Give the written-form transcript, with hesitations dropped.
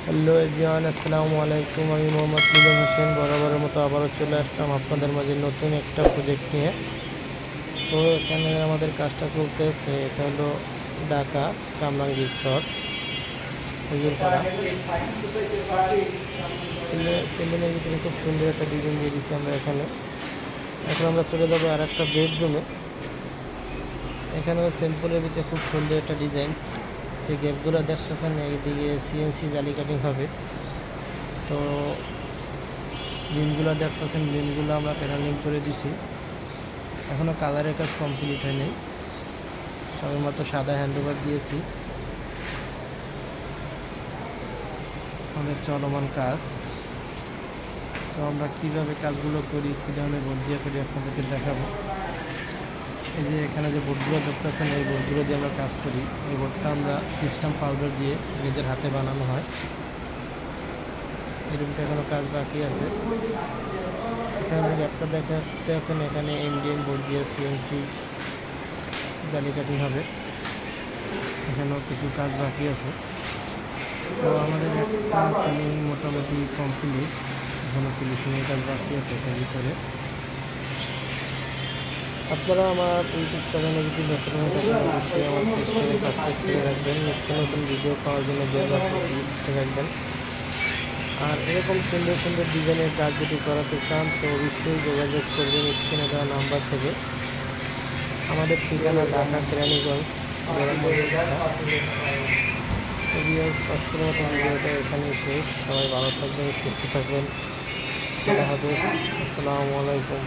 Hello everyone, আসসালামু আলাইকুম। আমি মোহাম্মদ মিজান হোসেন বরাবরের মতো আবারও চলে আসলাম আপনাদের মাঝে নতুন একটা প্রজেক্ট নিয়ে। তো এখানে আমাদের কাজটা চলতেছে, এটা হলো ঢাকা কামরাঙ্গীর চর হুজুরপাড়া। প্যান্ডেলের ভিতরে খুব সুন্দর একটা ডিজাইন দিয়ে দিচ্ছি আমরা এখানে। এখন আমরা চলে যাবো আর একটা বেডরুমে। এখানেও সিম্পলের ভিতরে খুব সুন্দর একটা ডিজাইন। যে গেটগুলো দেখতেছেন এইদিকে সিএনসি জালি কাটিং হবে। তো বিমগুলো দেখতেছেন, বিমগুলো আমরা প্যানেলিং করে দিছি। এখনও কালারের কাজ কমপ্লিট হয়নি, সবেমাত্র সাদা হ্যান্ডওভার দিয়েছি। অনেক চলমান কাজ। তো আমরা কীভাবে কাজগুলো করি, কী ধরনের বোর্ড দিয়ে করি আপনাদেরকে দেখাবো। এই যে এখানে যে বোর্ডগুলো দেখতেছেন, এই বোর্ডগুলো দিয়ে আমরা কাজ করি। এই বোর্ডটা আমরা জিপসাম পাউডার দিয়ে নিজের হাতে বানানো হয়। এই রুমটা এখনও কাজ বাকি আছে। এখানে ল্যাপটপ দেখাতে আছেন, এখানে এমডিএম বোর্ড দিয়ে সিএনসি জালি কাটিং হবে। এখানেও কিছু কাজ বাকি আছে। তো আমাদের একটা সিলিং মোটামুটি কমপ্লিট, এখনও ফিনিশিংয়ের কাজ বাকি আছে এটার ভিতরে। আপনারা আমার ইউটিউব চ্যানেলে যদি নতুন হয়ে থাকেন অবশ্যই আমার পেজটাকে সাবস্ক্রাইব করে রাখবেন, নিত্য নতুন ভিডিও পাওয়ার জন্য বেল বাটনটি ক্লিক করে রাখবেন। আর এরকম সুন্দর সুন্দর ডিজাইনের কাজ যদি করাতে চান তো অবশ্যই যোগাযোগ করবেন স্ক্রিনে দেওয়া নাম্বার থেকে। আমাদের ঠিকানা ঢাকা কেরানীগঞ্জ। আজকের মতো ভিডিওটা এখানেই শেষ। সবাই ভালো থাকবেন, সুস্থ থাকবেন। আল্লাহ হাফেজ, আসসালামু আলাইকুম।